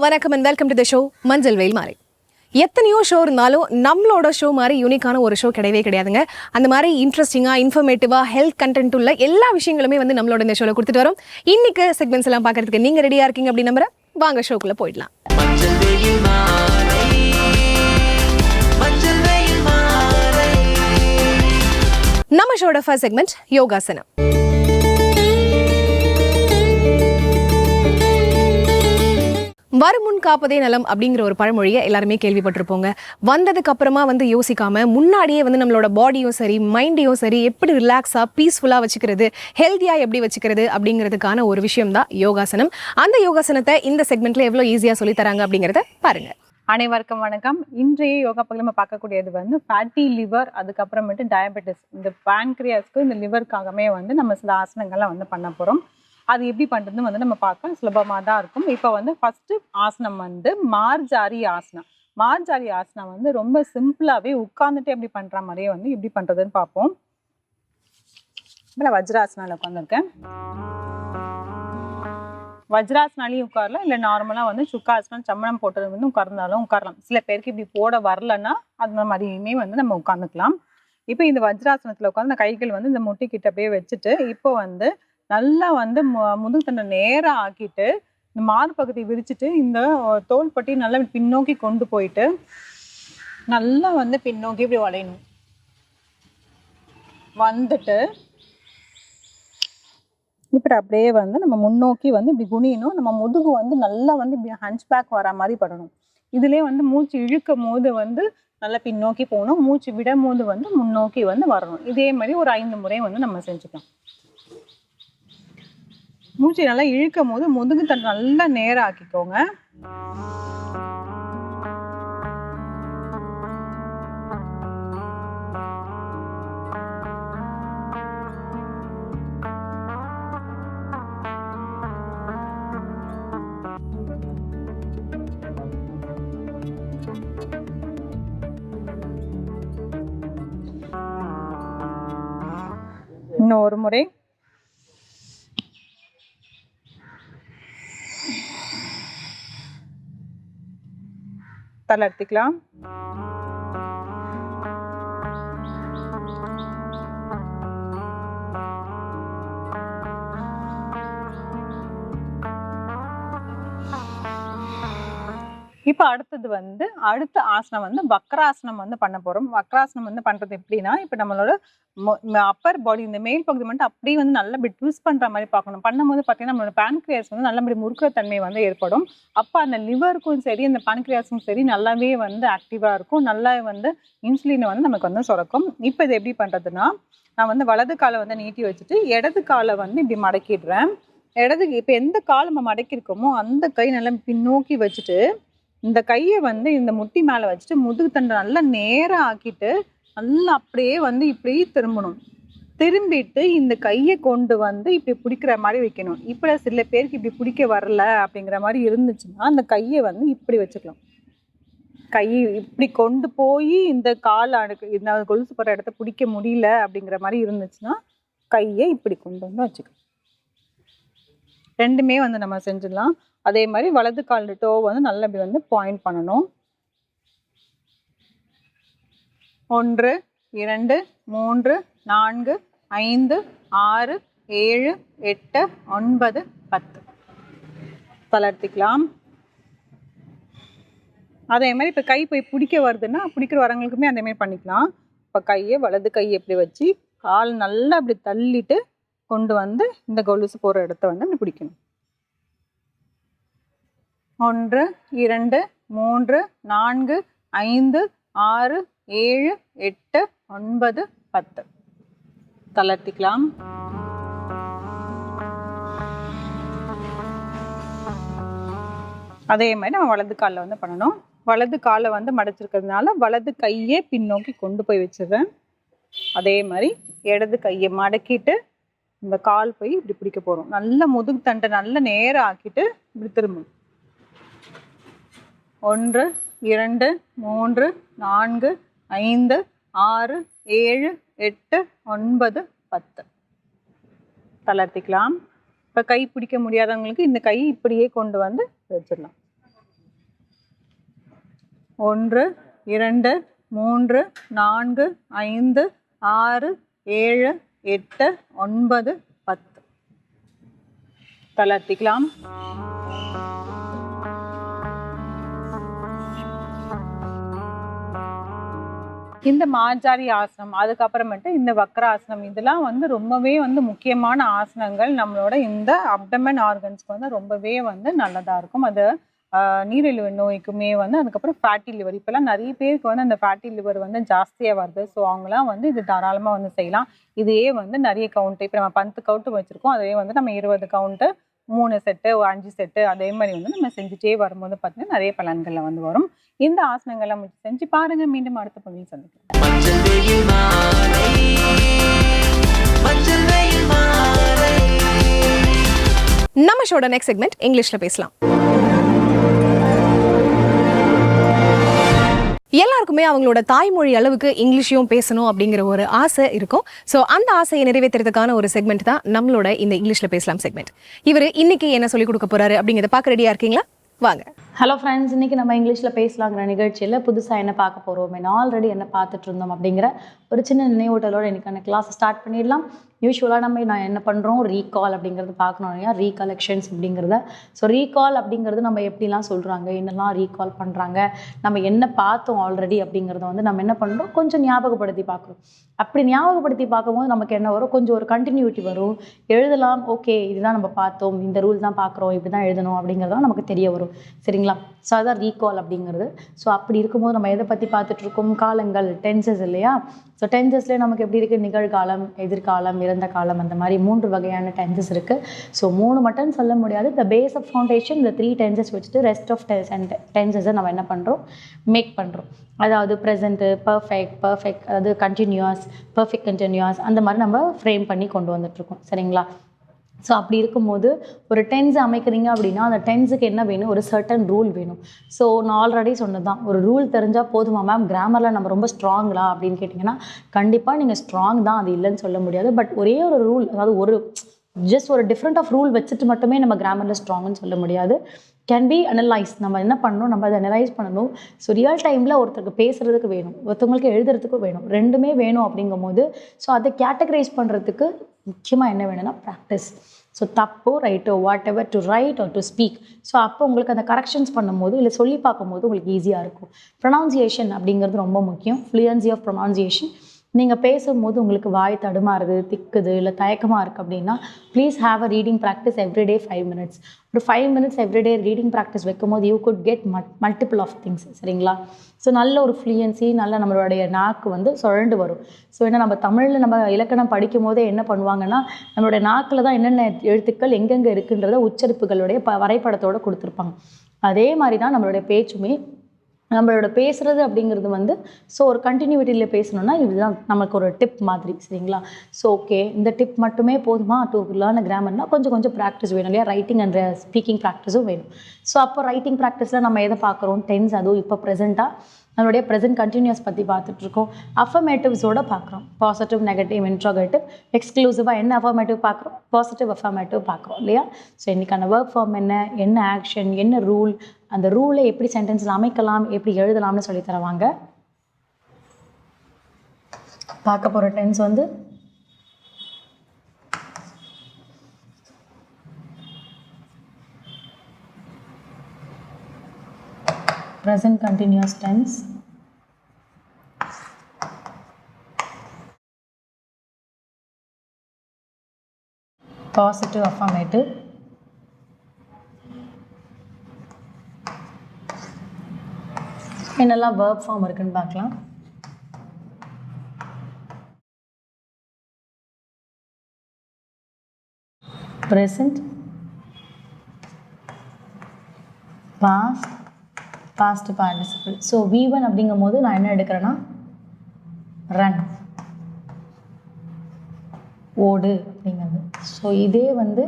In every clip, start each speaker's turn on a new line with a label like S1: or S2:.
S1: வணக்கம் and welcome to the show மஞ்சள் வெயில் மாறி. எத்தனையோ ஷோ இருந்தாலும் நம்மளோட ஷோ மாதிரி யூனிக்கான ஒரு ஷோ கிடையவே கிடையாதுங்க. அந்த மாதிரி இன்ட்ரெஸ்டிங்காக இன்ஃபர்மேட்டிவாக ஹெல்த் கண்டென்ட் உள்ள எல்லா விஷயங்களுமே வந்து நம்மளோட இந்த ஷோவில் கொடுத்துட்டு வரோம். இன்னைக்கு செக்மெண்ட்ஸ் எல்லாம் பார்க்கறதுக்கு நீங்கள் ரெடியாக இருக்கீங்க அப்படின்னு நம்புறேன். வாங்க ஷோக்குள்ளே போயிடலாம். நம்ம ஷோட ஃபர்ஸ்ட் செக்மெண்ட் யோகாசனம். வருமுன் காப்பதே நலம் அப்படிங்கிற ஒரு பழமொழியை எல்லாருமே கேள்விப்பட்டிருப்போங்க. வந்ததுக்கு அப்புறமா வந்து யோசிக்காம முன்னாடியே வந்து நம்மளோட பாடியும் சரி மைண்டையும் சரி எப்படி ரிலாக்ஸாக பீஸ்ஃபுல்லாக வச்சுக்கிறது, ஹெல்த்தியாக எப்படி வச்சுக்கிறது அப்படிங்கிறதுக்கான ஒரு விஷயம் தான் யோகாசனம். அந்த யோகாசனத்தை இந்த செக்மெண்ட்ல எவ்வளோ ஈஸியாக சொல்லி தராங்க அப்படிங்கிறத பாருங்க.
S2: அனைவருக்கும் வணக்கம். இன்றைய யோகா பக்கம் நம்ம பார்க்கக்கூடியது வந்து ஃபேட்டி லிவர், அதுக்கப்புறமேட்டு டயபெட்டிஸ், இந்த பேன்க்ரியாஸ்க்கு இந்த லிவருக்காகவே வந்து நம்ம சில ஆசனங்கள்லாம் வந்து பண்ண போகிறோம். அது எப்படி பண்ணுறதுன்னு வந்து நம்ம பார்க்க சுலபமாக தான் இருக்கும். இப்போ வந்து ஃபஸ்ட்டு ஆசனம் வந்து மார்ஜாரி ஆசனம். மார்ஜாரி ஆசனம் வந்து ரொம்ப சிம்பிளாகவே உட்காந்துட்டு எப்படி பண்ணுற மாதிரியே வந்து எப்படி பண்ணுறதுன்னு பார்ப்போம். இப்போ நான் வஜ்ராசனாவில் உட்காந்துருக்கேன். வஜ்ராசனாலையும் உட்காரலாம், இல்லை நார்மலாக வந்து சுக்காசனம் சம்மணம் போட்டது வந்து உட்கார்ந்தாலும் உட்காரலாம். சில பேருக்கு இப்படி போட வரலன்னா அந்த மாதிரியுமே வந்து நம்ம உட்காந்துக்கலாம். இப்போ இந்த வஜ்ராசனத்தில் உட்காந்து இந்த கைகள் வந்து இந்த முட்டிக்கிட்ட அப்படியே வச்சுட்டு இப்போ வந்து நல்லா வந்து முதுகு தண்டை நேராக ஆக்கிட்டு இந்த மார்பகுதி விரிச்சிட்டு இந்த தோல் பட்டி நல்லா பின்னோக்கி கொண்டு போயிட்டு நல்லா வந்து பின்னோக்கி இப்படி வளையணும். வந்துட்டு இப்படி அப்படியே வந்து நம்ம முன்னோக்கி வந்து இப்படி குனியணும். நம்ம முதுகு வந்து நல்லா வந்து இப்படி ஹஞ்ச் பேக் வர மாதிரி பண்ணணும். இதுலேயே வந்து மூச்சு இழுக்கும் போது வந்து நல்லா பின்னோக்கி போகணும், மூச்சு விடும் போது வந்து முன்னோக்கி வந்து வரணும். இதே மாதிரி ஒரு 5 முறை வந்து நம்ம செஞ்சுக்கலாம். மூச்சு நல்லா இழுக்கும் போது முதுகு தண்டை நல்லா நேராக ஆக்கிக்கோங்க. இன்னும் ஒரு முறை. தலை எடுத்துக்கலாம். இப்போ அடுத்தது வந்து அடுத்த ஆசனம் வந்து வக்ராசனம் வந்து பண்ண போகிறோம். வக்ராசனம் வந்து பண்ணுறது எப்படின்னா, இப்போ நம்மளோட அப்பர் பாடி இந்த மேல் பகுதி மட்டும் அப்படியே வந்து நல்லா இப்படி ட்விஸ்ட் பண்ணுற மாதிரி பார்க்கணும். பண்ணும்போது பார்த்தீங்கன்னா நம்மளோட பேன்க்ரியாஸ் வந்து நல்லபடி முறுக்கிற தன்மை வந்து ஏற்படும். அப்போ அந்த லிவருக்கும் சரி அந்த பேன்க்ரியாஸும் சரி நல்லாவே வந்து ஆக்டிவாக இருக்கும். நல்லா வந்து இன்சுலினை வந்து நமக்கு வந்து சுரக்கும். இப்போ இது எப்படி பண்ணுறதுன்னா, நான் வந்து வலது காலை வந்து நீட்டி வச்சுட்டு இடது காலை வந்து இப்படி மடக்கிடுறேன். இப்போ எந்த கால் நம்ம மடக்கியிருக்கோமோ அந்த கை நல்லா பின்னோக்கி வச்சுட்டு இந்த கையை வந்து இந்த முட்டி மேலே வச்சுட்டு முதுகு தண்டை நல்லா நேராக ஆக்கிட்டு நல்லா அப்படியே வந்து இப்படி திரும்பணும். திரும்பிட்டு இந்த கையை கொண்டு வந்து இப்படி பிடிக்கிற மாதிரி வைக்கணும். இப்போ சில பேருக்கு இப்படி பிடிக்க வரல அப்படிங்கிற மாதிரி இருந்துச்சுன்னா அந்த கையை வந்து இப்படி வச்சுக்கலாம். கை இப்படி கொண்டு போய் இந்த கால் இந்த கொலுசு போகிற இடத்த பிடிக்க முடியல அப்படிங்கிற மாதிரி இருந்துச்சுன்னா கையை இப்படி கொண்டு வந்து வச்சுக்கலாம். ரெண்டுமே வந்து நம்ம செஞ்சிடலாம். அதே மாதிரி வலது கால் டோ வந்து நல்லா இப்படி வந்து பாயிண்ட் பண்ணணும். 1 2 3 4 5 6 7 8 9 10 தளர்த்திக்கலாம். அதே மாதிரி இப்போ கை போய் பிடிக்க வருதுன்னா பிடிக்கிற வரவங்களுக்குமே அதே மாதிரி பண்ணிக்கலாம். இப்போ கையை வலது கையை எப்படி வச்சு கால் நல்லா அப்படி தள்ளிட்டு கொண்டு வந்து இந்த கொலுசு போகிற இடத்த வந்து அப்படி பிடிக்கணும். 1 2 3 4 5 6 7 8 9 10 தளர்த்திக்கலாம். அதே மாதிரி நம்ம வலது காலில் வந்து பண்ணணும். வலது காலை வந்து மடைச்சிருக்கிறதுனால வலது கையே பின்னோக்கி கொண்டு போய் வச்சிடுறேன். அதே மாதிரி இடது கையை மடக்கிட்டு இந்த கால் போய் இப்படி பிடிக்க போகிறோம். நல்ல முதுகு தண்டை நல்ல நேராக ஆக்கிட்டு இப்படி திரும்பணும். 1 2 3 4 5 6 7 8 9 10 தளர்த்திக்கலாம். இப்போ கை பிடிக்க முடியாதவங்களுக்கு இந்த கை இப்படியே கொண்டு வந்து வச்சிடலாம். 1 2 3 4 5 6 7 8 9 10. தளர்த்திக்கலாம். இந்த மார்ஜாரி ஆசனம், அதுக்கப்புறமேட்டு இந்த வக்ராசனம், இதெல்லாம் வந்து ரொம்பவே வந்து முக்கியமான ஆசனங்கள். நம்மளோட இந்த அப்டமன் ஆர்கன்ஸ்க்கு வந்து ரொம்பவே வந்து நல்லதாக இருக்கும். அது நீரிழிவு நோய்க்குமே வந்து, அதுக்கப்புறம் ஃபேட்டி லிவர், இப்போல்லாம் நிறைய பேருக்கு வந்து அந்த ஃபேட்டி லிவர் வந்து ஜாஸ்தியாக வருது. ஸோ அவங்களாம் வந்து இது தாராளமாக வந்து செய்யலாம். இதையே வந்து நிறைய கவுண்ட்டு, இப்போ நம்ம 10 கவுண்ட்டு வச்சுருக்கோம், அதே வந்து நம்ம 20 கவுண்ட்டு, 3 செட்டு 5 செட்டு, அதே மாதிரி வந்து நம்ம செஞ்சுட்டே வரும்போது பார்த்தீங்கன்னா நிறைய பலன்களில் வந்து வரும். இந்த ஆசனங்கள்லாம் செஞ்சு பாருங்க. மீண்டும் அடுத்த பகுதியில் சந்திக்கலாம்.
S1: நம்ம ஷோட நெக்ஸ்ட் செக்மெண்ட் இங்கிலீஷ்ல பேசலாம். எல்லாருக்குமே அவங்களோட தாய்மொழி அளவுக்கு இங்கிலீஷையும் பேசணும் அப்படிங்கிற ஒரு ஆசை இருக்கும். ஸோ அந்த ஆசையை நிறைவேற்றுறதுக்கான ஒரு செக்மெண்ட் தான் நம்மளோட இந்த இங்கிலீஷ்ல பேசலாம் செக்மெண்ட். இவர் இன்னைக்கு என்ன சொல்லிக் கொடுக்க போறாரு அப்படிங்கிறத பார்க்க ரெடியா இருக்கீங்களா? வாங்க.
S3: ஹலோ ஃப்ரெண்ட்ஸ், இன்றைக்கி நம்ம இங்கிலீஷில் பேசலாங்கிற நிகழ்ச்சியில் புதுசாக என்ன பார்க்க போகிறோம், ஆல்ரெடி என்ன பார்த்துட்டு இருந்தோம் அப்படிங்கிற ஒரு சின்ன நினைவூட்டலோடு இன்றைக்கான கிளாஸை ஸ்டார்ட் பண்ணிடலாம். யூஸ்வலாக நான் என்ன பண்ணுறோம், ரீகால் அப்படிங்கிறது பார்க்கணும் இல்லையா, ரீகலெக்ஷன்ஸ் அப்படிங்கிறத. ஸோ ரீகால் அப்படிங்கிறது நம்ம எப்படிலாம் சொல்கிறாங்க, என்னெல்லாம் ரீகால் பண்ணுறாங்க, நம்ம என்ன பார்த்தோம் ஆல்ரெடி அப்படிங்கிறத வந்து நம்ம என்ன பண்ணுறோம், கொஞ்சம் ஞாபகப்படுத்தி பார்க்குறோம். அப்படி ஞாபகப்படுத்தி பார்க்கும்போது நமக்கு என்ன வரும், கொஞ்சம் ஒரு கண்டினியூட்டி வரும். எழுதலாம், ஓகே இதுதான் நம்ம பார்த்தோம், இந்த ரூல் தான் பார்க்குறோம், இப்படி தான் எழுதணும் அப்படிங்கிறதும் நமக்கு தெரிய வரும். சரிங்களா? ஸோ அதுதான் ரீகால் அப்படிங்கிறது. ஸோ அப்படி இருக்கும்போது நம்ம எதை பற்றி பார்த்துட்ருக்கோம், காலங்கள், டென்சஸ் இல்லையா. ஸோ டென்சஸ்லேயே நமக்கு எப்படி இருக்குது, நிகழ்காலம், எதிர்காலம், இறந்த காலம், அந்த மாதிரி 3 வகையான டென்சஸ் இருக்குது. ஸோ 3 மட்டும் சொல்ல முடியாது. த பேஸ் ஆஃப் ஃபவுண்டேஷன் இந்த 3 டென்சஸ் வச்சுட்டு ரெஸ்ட் ஆஃப் டென்சஸை நம்ம என்ன பண்ணுறோம், மேக் பண்ணுறோம். அதாவது ப்ரெசண்ட்டு, பர்ஃபெக்ட், அதாவது கண்டினியூஸ், பர்ஃபெக்ட் கண்டினியூஸ், அந்த மாதிரி நம்ம ஃப்ரேம் பண்ணி கொண்டு வந்துட்ருக்கோம். சரிங்களா? ஸோ அப்படி இருக்கும்போது ஒரு டென்ஸ் அமைக்கிறீங்க அப்படின்னா அந்த டென்ஸுக்கு என்ன வேணும், ஒரு சர்டன் ரூல் வேணும். ஸோ நான் ஆல்ரெடி சொன்னது தான், ஒரு ரூல் தெரிஞ்சால் போதுமா மேம், கிராமரில் நம்ம ரொம்ப ஸ்ட்ராங்களா அப்படின்னு கேட்டிங்கன்னா கண்டிப்பாக நீங்கள் ஸ்ட்ராங் தான், அது இல்லைன்னு சொல்ல முடியாது. பட் ஒரே ஒரு ரூல், அதாவது ஜஸ்ட் ஒரு டிஃப்ரெண்ட் ஆஃப் ரூல் வச்சுட்டு மட்டுமே நம்ம கிராமரில் ஸ்ட்ராங்குன்னு சொல்ல முடியாது. Can be analyse. நம்ம என்ன பண்ணணும், நம்ம அதை அனலைஸ் பண்ணணும். ஸோ ரியல் டைமில் ஒருத்தருக்கு பேசுகிறதுக்கு வேணும், ஒருத்தவங்களுக்கு எழுதுறதுக்கும் வேணும், ரெண்டுமே வேணும். அப்படிங்கும்போது ஸோ அதை கேட்டகரைஸ் பண்ணுறதுக்கு முக்கியமாக என்ன வேணும்னா ப்ராக்டிஸ். ஸோ தப்போ ரைட்டோ, whatever, to write or to speak. So அப்போ உங்களுக்கு அந்த கரெக்ஷன்ஸ் பண்ணும்போது இல்லை சொல்லி பார்க்கும்போது உங்களுக்கு ஈஸியாக இருக்கும். ப்ரொனவுன்சியேஷன் அப்படிங்கிறது ரொம்ப முக்கியம். Fluency of pronunciation. நீங்கள் பேசும்போது உங்களுக்கு வாய் தடுமாறுது, திக்குது, இல்லை தயக்கமாக இருக்குது அப்படின்னா please have a reading practice everyday 5 minutes. ஒரு 5 minutes எவ்ரிடே ரீடிங் ப்ராக்டிஸ் வைக்கும்போது you could get multiple of things. சரிங்களா? ஸோ நல்ல ஒரு ஃப்ளூயன்சி, நல்ல நம்மளுடைய நாக்கு வந்து சுழண்டு வரும். ஸோ ஏன்னா நம்ம தமிழில் நம்ம இலக்கணம் படிக்கும் போதே என்ன பண்ணுவாங்கன்னா நம்மளுடைய நாக்கில் தான் என்னென்ன எழுத்துக்கள் எங்கெங்கே இருக்குன்றத உச்சரிப்புகளுடைய வரைபடத்தோடு கொடுத்துருப்பாங்க. அதே மாதிரி தான் நம்மளுடைய பேச்சுமே. நம்மளோட பேசுகிறது அப்படிங்கிறது வந்து ஸோ ஒரு கண்டினியூட்டியில் பேசணுன்னா இதுதான் நமக்கு ஒரு டிப் மாதிரி. சரிங்களா? ஸோ ஓகே, இந்த டிப் மட்டுமே போதுமா டு லேர்ன் கிராமர்னால் கொஞ்சம் ப்ராக்டிஸ் வேணும் இல்லையா. ரைட்டிங் அண்ட் ஸ்பீக்கிங் ப்ராக்டிஸும் வேணும். ஸோ அப்போ ரைட்டிங் ப்ராக்டிஸில் நம்ம எதை பார்க்குறோம், டென்ஸ். அதுவும் இப்போ ப்ரெசென்ட்டாக நம்மளுடைய ப்ரெசென்ட் கண்டினியூஸ் பற்றி பார்த்துட்ருக்கோம். அஃபர்மேட்டிவ்ஸோடு பார்க்குறோம், பாசிட்டிவ், நெகட்டிவ், இன்ட்ரோகேட்டிவ். எக்ஸ்க்ளூசிவாக என்ன அஃபர்மேட்டிவ் பார்க்குறோம், பாசிட்டிவ் அஃபர்மேட்டிவ் பார்க்குறோம் இல்லையா. ஸோ இன்றைக்கான ஒர்க் ஃபார்ம் என்ன ஆக்ஷன், என்ன ரூல், அந்த ரூலை எப்படி சென்டென்ஸில் அமைக்கலாம், எப்படி எழுதலாம்னு சொல்லி தருவாங்க. பார்க்க போகிற டென்ஸ் வந்து present continuous tense, positive affirmative, என்னெல்லாம் verb form இருக்குன்னு பார்க்கலாம். present, past, past participle. So V1 அப்படிங்கும் போது நான் என்ன எடுக்கிறேன்னா ரன், ஓடு அப்படிங்கிறது. ஸோ இதே வந்து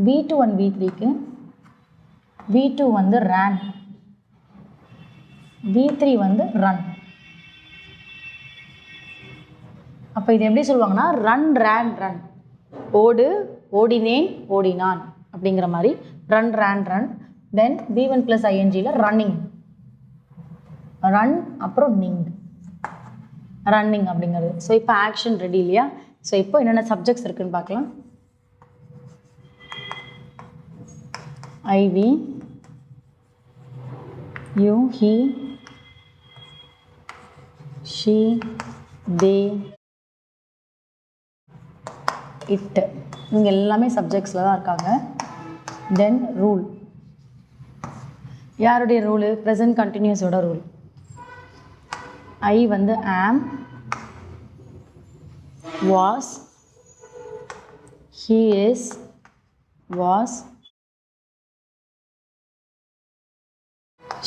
S3: V2 and V3க்கு V2 வந்து ran, V3 வந்து ரன். அப்போ இது எப்படி சொல்லுவாங்கன்னா ரன், ரேன், ரன். ஓடு, ஓடினேன், ஓடினான் அப்படிங்கிற மாதிரி run, ran, run. Then V1 + ing running. Run அப்புறம் நிங், ரன்னிங் அப்படிங்கிறது. ஸோ இப்போ ஆக்ஷன் ரெடி இல்லையா? ஸோ இப்போ என்னென்ன சப்ஜெக்ட்ஸ் இருக்குன்னு பார்க்கலாம். I, we, you, he, she, they, it, இவங்க எல்லாமே சப்ஜெக்ட்ஸில் தான் இருக்காங்க. தென் ரூல், யாருடைய ரூலு? ப்ரெசன்ட் கண்டினியூஸோட ரூல். ஐ வந்து am, was, he is, was,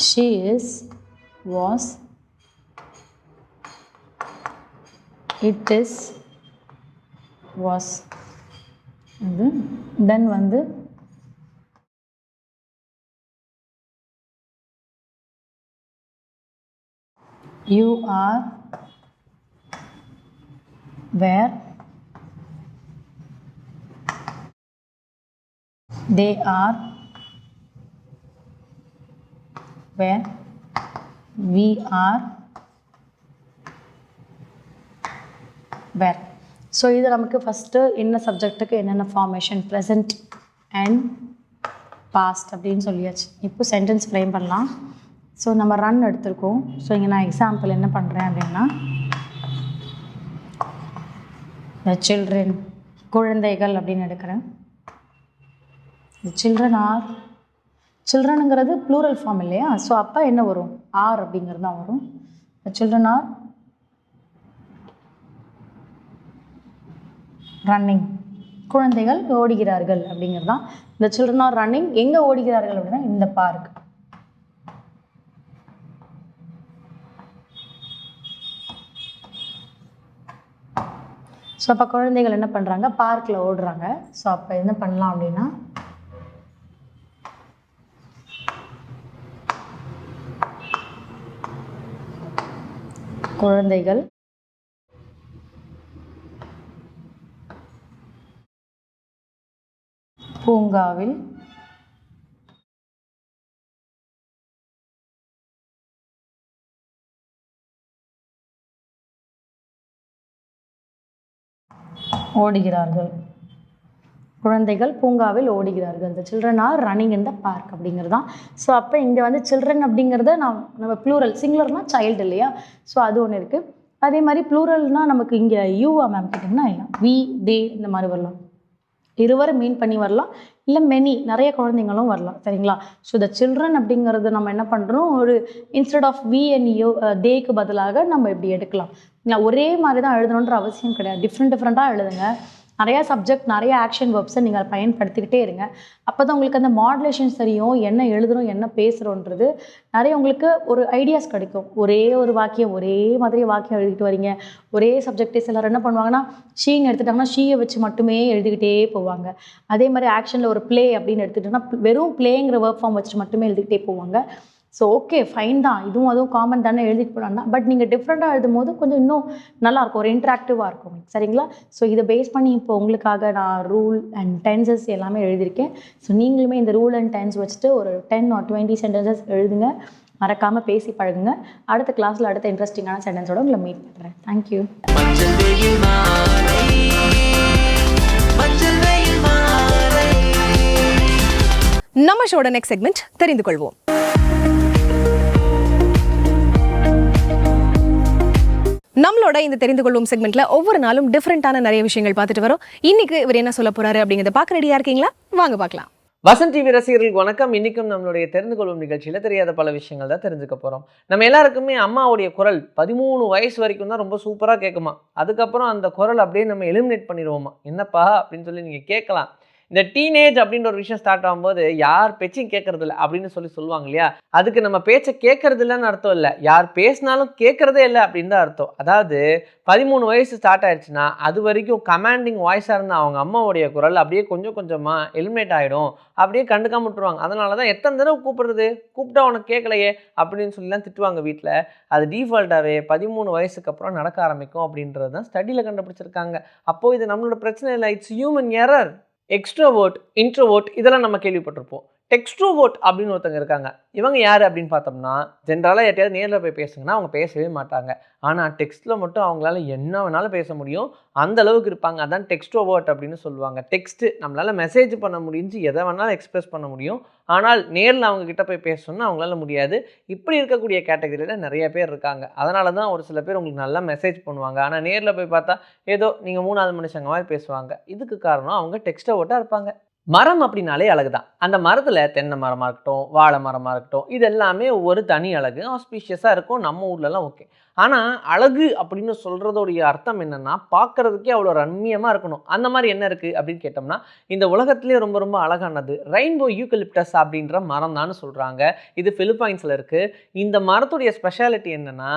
S3: she is, was, it is, was. இது தென் வந்து you are, where, they are, where, we are, where. So இது நமக்கு ஃபஸ்ட்டு என்ன சப்ஜெக்ட்டுக்கு என்னென்ன ஃபார்மேஷன், ப்ரெசண்ட் அண்ட் பாஸ்ட் அப்படின்னு சொல்லியாச்சு. இப்போ சென்டென்ஸ் ஃப்ரேம் பண்ணலாம். ஸோ நம்ம ரன் எடுத்திருக்கோம். ஸோ இங்கே நான் எக்ஸாம்பிள் என்ன பண்ணுறேன் அப்படின்னா, த சில்ட்ரன், குழந்தைகள் அப்படின்னு எடுக்கிறேன். த சில்ட்ரன் ஆர், சில்ட்ரனுங்கிறது ப்ளூரல் ஃபார்ம் இல்லையா? ஸோ அப்போ என்ன வரும்? ஆர் அப்படிங்கிறது தான் வரும். த சில்ட்ரன் ஆர் ரன்னிங், குழந்தைகள் ஓடுகிறார்கள் அப்படிங்கிறது தான். இந்த சில்ட்ரன் ஆர் ரன்னிங் எங்கே ஓடுகிறார்கள் அப்படின்னா இந்த பார்க். ஸோ அப்போ குழந்தைகள் என்ன பண்ணுறாங்க? பார்க்கில் ஓடுறாங்க. ஸோ அப்போ என்ன பண்ணலாம் அப்படின்னா, குழந்தைகள் பூங்காவில் ஓடுகிறார்கள். குழந்தைகள் பூங்காவில் ஓடுகிறார்கள். The children are running in the park அப்படிங்கிறது தான். ஸோ அப்போ இங்கே வந்து சில்ட்ரன் அப்படிங்கிறத நம்ம ப்ளூரல், சிங்குலர்னால் சைல்டு இல்லையா? ஸோ அது ஒன்று இருக்குது. அதே மாதிரி ப்ளூரல்னால் நமக்கு இங்கே யூவா மேம் கேட்டிங்கன்னா இல்லை, வி, தே இந்த மாதிரி வரலாம். இருவரை மீன் பண்ணி வரலாம், இல்லை மெனி, நிறைய குழந்தைங்களும் வரலாம். சரிங்களா? ஸோ த சில்ட்ரன் அப்படிங்கிறது நம்ம என்ன பண்ணுறோம், ஒரு instead of we and you, தேக்கு பதிலாக நம்ம இப்படி எடுக்கலாம். ஒரே மாதிரி தான் எழுதணுன்ற அவசியம் கிடையாது. டிஃப்ரெண்ட்டாக எழுதுங்க. நிறையா சப்ஜெக்ட், நிறைய ஆக்ஷன் வெர்ப்ஸை நீங்கள் பயன்படுத்திக்கிட்டே இருங்க. அப்போ தான் உங்களுக்கு அந்த மாடுலேஷன்ஸ் தெரியும், என்ன எழுதுகிறோம் என்ன பேசுகிறோன்றது நிறைய உங்களுக்கு ஒரு ஐடியாஸ் கிடைக்கும். ஒரே ஒரு வாக்கியம், ஒரே மாதிரி வாக்கியம் எழுதிட்டு வரீங்க. ஒரே சப்ஜெக்டே சிலர் என்ன பண்ணுவாங்கன்னா, ஷீன்னு எடுத்துட்டாங்கன்னா ஷீயை வச்சு மட்டுமே எழுதிக்கிட்டே போவாங்க. அதே மாதிரி ஆக்ஷனில் ஒரு ப்ளே அப்படின்னு எடுத்துக்கிட்டோன்னா வெறும் ப்ளேங்கிற ஒர்க் ஃபார்ம் வச்சு மட்டுமே எழுதிக்கிட்டே போவாங்க. ஸோ ஓகே, ஃபைன் தான், அதுவும் காமன் தானே, எழுதிட்டு போனான்னா. பட் நீங்கள் டிஃப்ரெண்ட்டாக எழுதும் போது கொஞ்சம் இன்னும் நல்லாயிருக்கும், ஒரு இன்ட்ராக்டிவாக இருக்கும். சரிங்களா? ஸோ இதை பேஸ் பண்ணி இப்போ உங்களுக்காக நான் ரூல் அண்ட் டென்சஸ் எல்லாமே எழுதியிருக்கேன். ஸோ நீங்களுமே இந்த ரூல் அண்ட் டென்ஸ் வச்சுட்டு ஒரு 10 or 20 சென்டென்சஸ் எழுதுங்க. மறக்காமல் பேசி பழகுங்க. அடுத்த கிளாஸில் அடுத்த இன்ட்ரெஸ்டிங்கான சென்டென்ஸோட உங்களை மீட் பண்ணுறேன். தேங்க்யூ.
S1: நம்ம ஷோட நெக்ஸ்ட் செக்மெண்ட் தெரிந்து கொள்வோம். நம்மளோட இந்த தெரிந்து கொள்வோம் செக்மெண்ட்ல ஒவ்வொரு நாளும் டிஃப்ரெண்டான நிறைய விஷயங்கள் பார்த்துட்டு வரோம். இன்னைக்கு இவர் என்ன சொல்ல போறாரு அப்படிங்கறத பார்க்க ரெடியா இருக்கீங்களா? வாங்க பார்க்கலாம்.
S4: வசந்த் டிவி ரசிகர்களுக்கு வணக்கம். இன்னைக்கும் நம்மளுடைய தெரிந்து கொள்ளும் நிகழ்ச்சியில தெரியாத பல விஷயங்கள் தான் தெரிஞ்சுக்க போறோம். நம்ம எல்லாருக்குமே அம்மாவுடைய குரல் 13 வயசு வரைக்கும் தான் ரொம்ப சூப்பரா கேட்குமா. அதுக்கப்புறம் அந்த குரல் அப்படியே நம்ம எலிமினேட் பண்ணிடுவோமா. என்னப்பா அப்படின்னு சொல்லி நீங்க கேட்கலாம். இந்த டீனேஜ் அப்படின்ற ஒரு விஷயம் ஸ்டார்ட் ஆகும்போது யார் பேச்சையும் கேட்கறது இல்லை அப்படின்னு சொல்லுவாங்க இல்லையா? அதுக்கு நம்ம பேச்சை கேட்கறது இல்லைன்னு அர்த்தம் இல்லை, யார் பேசினாலும் கேட்கறதே இல்லை அப்படின்னு தான் அர்த்தம். அதாவது 13 வயசு ஸ்டார்ட் ஆயிடுச்சுன்னா அது வரைக்கும் கமாண்டிங் வாய்ஸாக இருந்த அவங்க அம்மாவுடைய குரல் அப்படியே கொஞ்சம் கொஞ்சமாக எலிமினேட் ஆகிடும், அப்படியே கண்டுக்காம விட்டுருவாங்க. அதனால தான் எத்தனை தடவை கூப்பிடுறது, கூப்பிட்டா உனக்கு கேட்கலையே அப்படின்னு சொல்லிலாம் திட்டுவாங்க வீட்டில். அது டிஃபால்ட்டாகவே 13 வயசுக்கு அப்புறம் நடக்க ஆரம்பிக்கும் அப்படின்றது தான் ஸ்டடியில் கண்டுபிடிச்சிருக்காங்க. அப்போது இது நம்மளோட பிரச்சனை இல்லை, இட்ஸ் ஹியூமன் எரர். எக்ஸ்ட்ரோவோர்ட், இன்ட்ரோவோர்ட் இதெல்லாம் நம்ம கேள்விப்பட்டிருப்போம். டெக்ஸ்ட்ரோவோர்ட் அப்படின்னு ஒருத்தங்க இருக்காங்க. இவங்க யார் அப்படின்னு பார்த்தோம்னா, ஜென்ரலாக யார்ட்டையாவது நேரில் போய் பேசுங்கன்னா அவங்க பேசவே மாட்டாங்க. ஆனால் டெக்ஸ்ட்டில் மட்டும் அவங்களால என்ன வேணாலும் பேச முடியும். அந்த அளவுக்கு இருப்பாங்க. அதான் டெக்ஸ்ட்ரோவோர்ட் அப்படின்னு சொல்லுவாங்க. டெக்ஸ்ட்டு நம்மளால் மெசேஜ் பண்ண முடிஞ்சு எதை வேணாலும் எக்ஸ்பிரஸ் பண்ண முடியும். ஆனால் நேரில் அவங்க கிட்ட போய் பேசணும்னா அவங்களால முடியாது. இப்படி இருக்கக்கூடிய கேட்டகரியில் நிறைய பேர் இருக்காங்க. அதனால தான் ஒரு சில பேர் உங்களுக்கு நல்லா மெசேஜ் பண்ணுவாங்க. ஆனால் நேரில் போய் பார்த்தா ஏதோ நீங்கள் 3வது மனுஷங்க மாதிரி பேசுவாங்க. இதுக்கு காரணம் அவங்க டெக்ஸ்ட்ரோவோர்ட்டாக இருப்பாங்க. மரம் அப்படின்னாலே அழகு தான். அந்த மரத்தில் தென்னை மரமாக இருக்கட்டும், வாழை மரமாக இருக்கட்டும், இது எல்லாமே ஒரு தனி அழகு. ஆஸ்பீஷியஸாக இருக்கும். நம்ம ஊர்லலாம் ஓகே. ஆனால் அழகு அப்படின்னு சொல்கிறதோடைய அர்த்தம் என்னென்னா, பார்க்குறதுக்கே அவ்வளோ ரம்மியமாக இருக்கணும். அந்த மாதிரி என்ன இருக்குது அப்படின்னு கேட்டோம்னா, இந்த உலகத்துலேயே ரொம்ப ரொம்ப அழகானது ரெயின்போ யூக்கலிப்டஸ் அப்படின்ற மரம் தான் சொல்கிறாங்க. இது பிலிப்பைன்ஸில் இருக்குது. இந்த மரத்துடைய ஸ்பெஷாலிட்டி என்னென்னா,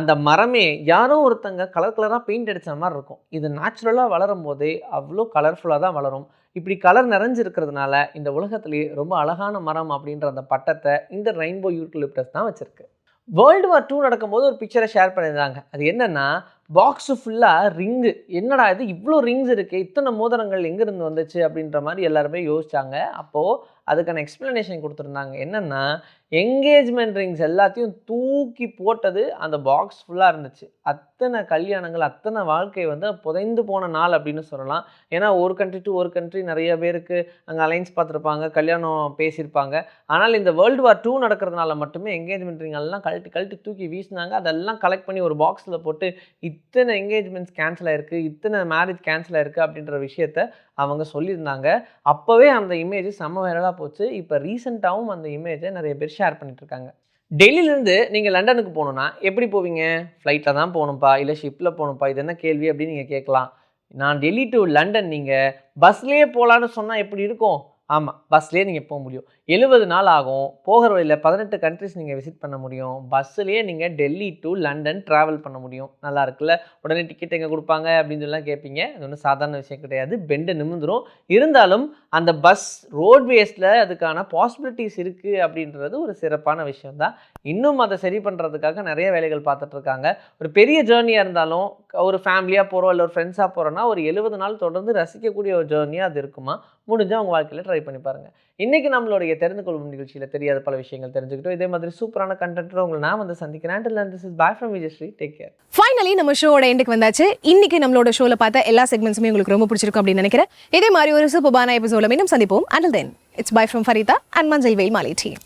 S4: அந்த மரமே யாரோ ஒருத்தங்க கலர் கலராக பெயிண்ட் அடித்த மாதிரி இருக்கும். இது நேச்சுரலாக வளரும் போதே அவ்வளோ கலர்ஃபுல்லாக தான் வளரும். இப்படி கலர் நிறைஞ்சிருக்கிறதுனால இந்த உலகத்திலேயே ரொம்ப அழகான மரம் அப்படின்ற அந்த பட்டத்தை இந்த ரெயின்போ யூக்கலிப்டஸ் தான் வச்சுருக்கு. வேர்ல்டு வார் 2 நடக்கும்போது ஒரு பிக்சரை ஷேர் பண்ணியிருந்தாங்க. அது என்னென்னா, பாக்ஸு ஃபுல்லாக ரிங்கு. என்னடா இது இவ்வளோ ரிங்ஸ் இருக்குது, இத்தனை மோதிரங்கள் எங்கேருந்து வந்துச்சு அப்படின்ற மாதிரி எல்லாருமே யோசிச்சாங்க. அப்போது அதுக்கான எக்ஸ்ப்ளனேஷன் கொடுத்துருந்தாங்க. என்னென்னா, என்கேஜ்மெண்ட் ரிங்ஸ் எல்லாத்தையும் தூக்கி போட்டது அந்த பாக்ஸ் ஃபுல்லாக இருந்துச்சு. அத்தனை கல்யாணங்கள், அத்தனை வாழ்க்கை வந்து புதைந்து போன நாள் அப்படின்னு சொல்லலாம். ஏன்னா ஒரு கண்ட்ரி டு ஒரு கண்ட்ரி நிறைய பேருக்கு அங்கே அலைன்ஸ் பார்த்துருப்பாங்க, கல்யாணம் பேசியிருப்பாங்க. ஆனால் இந்த வேர்ல்டு வார் 2 நடக்கிறதுனால மட்டுமே என்கேஜ்மெண்ட் ரிங் எல்லாம் கழட்டி தூக்கி வீசினாங்க. அதெல்லாம் கலெக்ட் பண்ணி ஒரு பாக்ஸில் போட்டு இத்தனை என்கேஜ்மெண்ட்ஸ் கேன்சல் ஆயிருக்கு, இத்தனை மேரேஜ் கேன்சல் ஆயிருக்கு அப்படின்ற விஷயத்த அவங்க சொல்லியிருந்தாங்க. அப்போவே அந்த இமேஜ் செம்ம வைரலாக போச்சு. இப்போ ரீசெண்டாகவும் அந்த இமேஜை நிறைய பேர் ஷேர் பண்ணிட்டு இருக்காங்க. டெல்லியிலேருந்து நீங்கள் லண்டனுக்கு போகணுன்னா எப்படி போவீங்க? ஃப்ளைட்டில் தான் போகணும்ப்பா, இல்லை ஷிப்பில் போகணும்ப்பா, இது என்ன கேள்வி அப்படின்னு நீங்கள் கேட்கலாம். நான் டெல்லி டு லண்டன் நீங்கள் பஸ்லேயே போகலான்னு சொன்னால் எப்படி இருக்கும்? ஆமாம், பஸ்லேயே நீங்கள் போக முடியும். 70 நாள் ஆகும். போகிற வழியில் 18 கண்ட்ரிஸ் நீங்கள் விசிட் பண்ண முடியும். பஸ்ஸுலேயே நீங்கள் டெல்லி டு லண்டன் ட்ராவல் பண்ண முடியும். நல்லா இருக்குல்ல? உடனே டிக்கெட் எங்கே கொடுப்பாங்க அப்படின்னு சொல்லலாம் கேட்பீங்க. அது ஒன்றும் சாதாரண விஷயம் கிடையாது. பெண்டு நிமிந்துடும். இருந்தாலும் அந்த பஸ் ரோட்வேஸில் அதுக்கான பாசிபிலிட்டிஸ் இருக்குது அப்படின்றது ஒரு சிறப்பான விஷயம் தான். இன்னும் அதை சரி பண்ணுறதுக்காக நிறைய வேலைகள் பார்த்துட்ருக்காங்க. ஒரு பெரிய ஜேர்னியாக இருந்தாலும் ஒரு ஃபேமிலியாக போகிறோம், இல்லை ஒரு ஃப்ரெண்ட்ஸாக போகிறோன்னா ஒரு 70 நாள் தொடர்ந்து ரசிக்கக்கூடிய ஒரு ஜேர்னியாக அது இருக்குமா. முடிஞ்சால் உங்கள் வாழ்க்கையில் ட்ரை பண்ணி பாருங்கள். இன்றைக்கி நம்மளுடைய தெரிந்து கொள்ளும் நிகழ்ச்சியில் தெரியாத பல விஷயங்கள் தெரிஞ்சுக்கிட்டோம். இதே மாதிரி சூப்பரான கண்டென்ட்டோட உங்களை நான் வந்து சந்திக்கிறேன். Until then, this is bye from Vijayashree. Take care.
S1: Finally நம்ம ஷோவோட எண்டுக்கு வந்தாச்சு. இன்னைக்கு நம்மளோட ஷோவில் பார்த்த எல்லா செக்மெண்ட்ஸுமே உங்களுக்கு ரொம்ப பிடிச்சிருக்கும் அப்படின்னு நினைக்கிறேன். இதே மாதிரி ஒரு சூப்பரான எபிசோட மீண்டும் சந்திப்போம். Until then, it's bye from Farita and Manjal Veil Mali team.